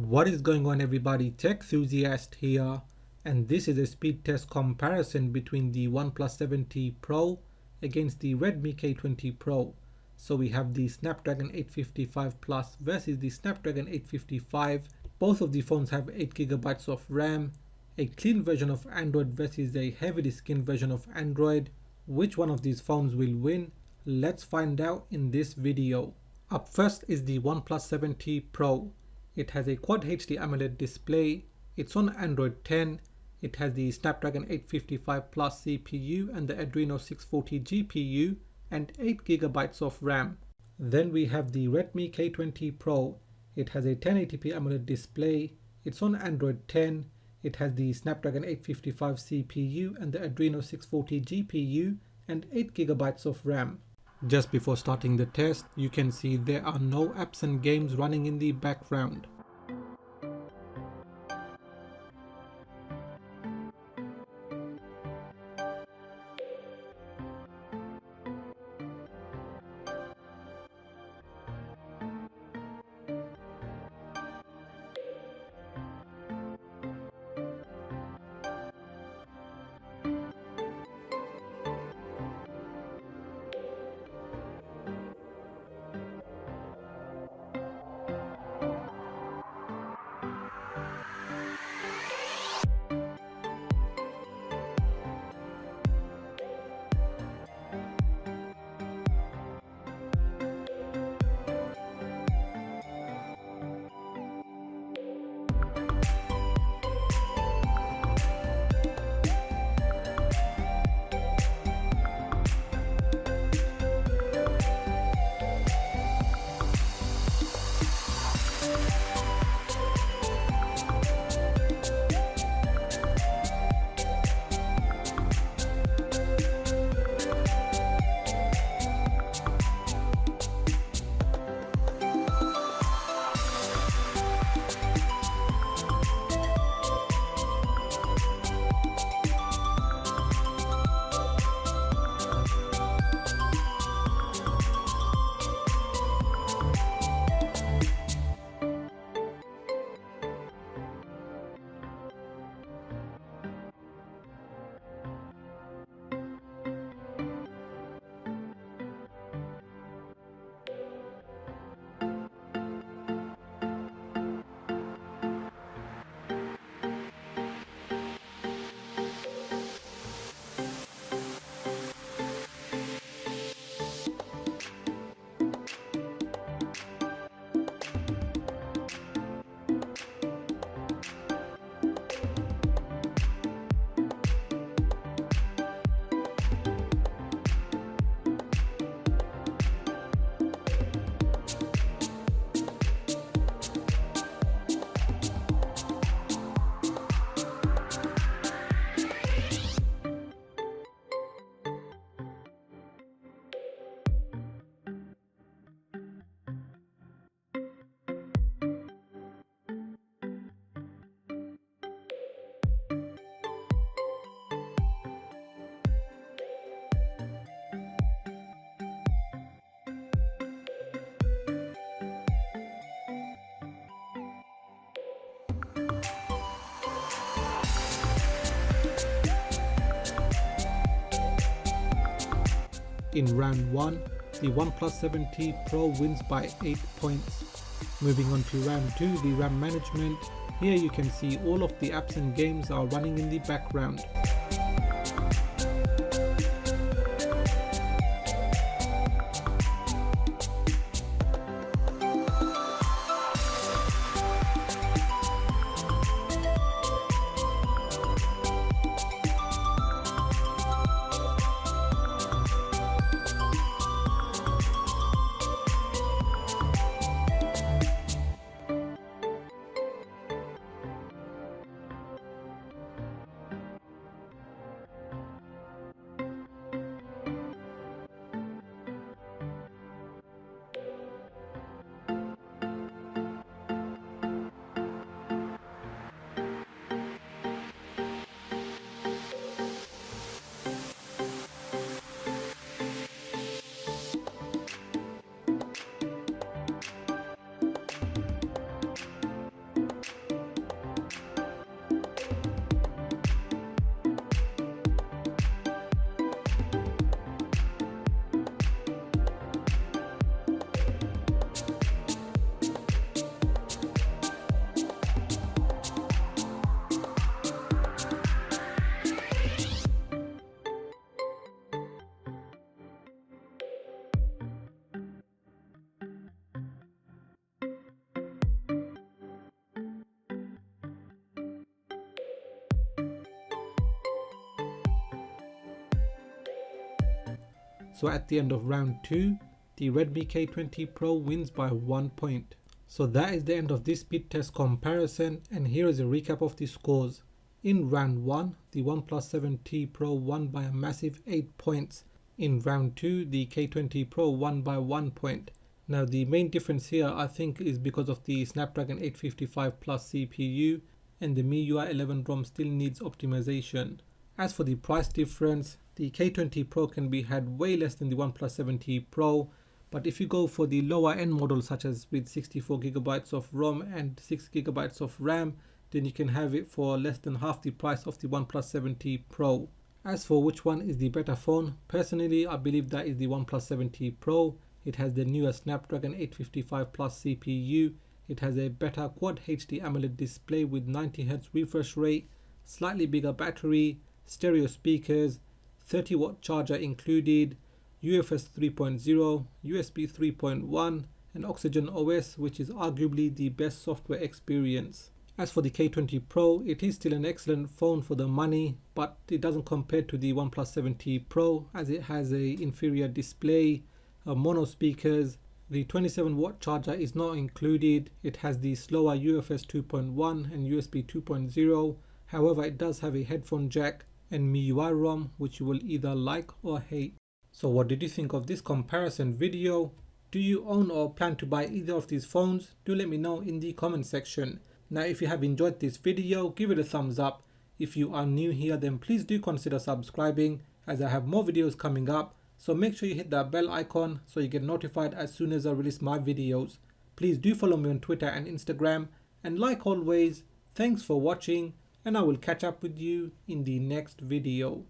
What is going on, everybody? Tech Enthusiast here, and this is a speed test comparison between the OnePlus 7T Pro against the Redmi K20 Pro. So we have the Snapdragon 855 Plus versus the Snapdragon 855. Both of the phones have 8GB of RAM, a clean version of Android versus a heavily skinned version of Android. Which one of these phones will win? Let's find out in this video. Up first is the OnePlus 7T Pro. It has a Quad HD AMOLED display, it's on Android 10, it has the Snapdragon 855 Plus CPU and the Adreno 640 GPU and 8GB of RAM. Then we have the Redmi K20 Pro. It has a 1080p AMOLED display, it's on Android 10, it has the Snapdragon 855 CPU and the Adreno 640 GPU and 8GB of RAM. Just before starting the test, you can see there are no apps and games running in the background. In round 1, the OnePlus 7T Pro wins by 8 points. Moving on to round 2, the RAM management. Here you can see all of the apps and games are running in the background. So at the end of round 2, the Redmi K20 Pro wins by 1 point. So that is the end of this speed test comparison, and here is a recap of the scores. In round 1, the OnePlus 7T Pro won by a massive 8 points. In round 2, the K20 Pro won by 1 point. Now the main difference here I think is because of the Snapdragon 855 Plus CPU, and the MIUI 11 ROM still needs optimization. As for the price difference, the K20 Pro can be had way less than the OnePlus 7T Pro, but if you go for the lower end models such as with 64GB of ROM and 6GB of RAM, then you can have it for less than half the price of the OnePlus 7T Pro. As for which one is the better phone, personally I believe that is the OnePlus 7T Pro. It has the newer Snapdragon 855 Plus CPU, it has a better Quad HD AMOLED display with 90Hz refresh rate, slightly bigger battery, stereo speakers, 30-watt charger included, UFS 3.0, USB 3.1 and Oxygen OS, which is arguably the best software experience. As for the K20 Pro, it is still an excellent phone for the money, but it doesn't compare to the OnePlus 7T Pro as it has a inferior display, mono speakers, the 27-watt charger is not included, it has the slower UFS 2.1 and USB 2.0, however it does have a headphone jack and MIUI ROM, which you will either like or hate. So what did you think of this comparison video? Do you own or plan to buy either of these phones? Do let me know in the comment section. Now if you have enjoyed this video, give it a thumbs up. If you are new here, then please do consider subscribing as I have more videos coming up. So make sure you hit that bell icon so you get notified as soon as I release my videos. Please do follow me on Twitter and Instagram, and like always, thanks for watching, and I will catch up with you in the next video.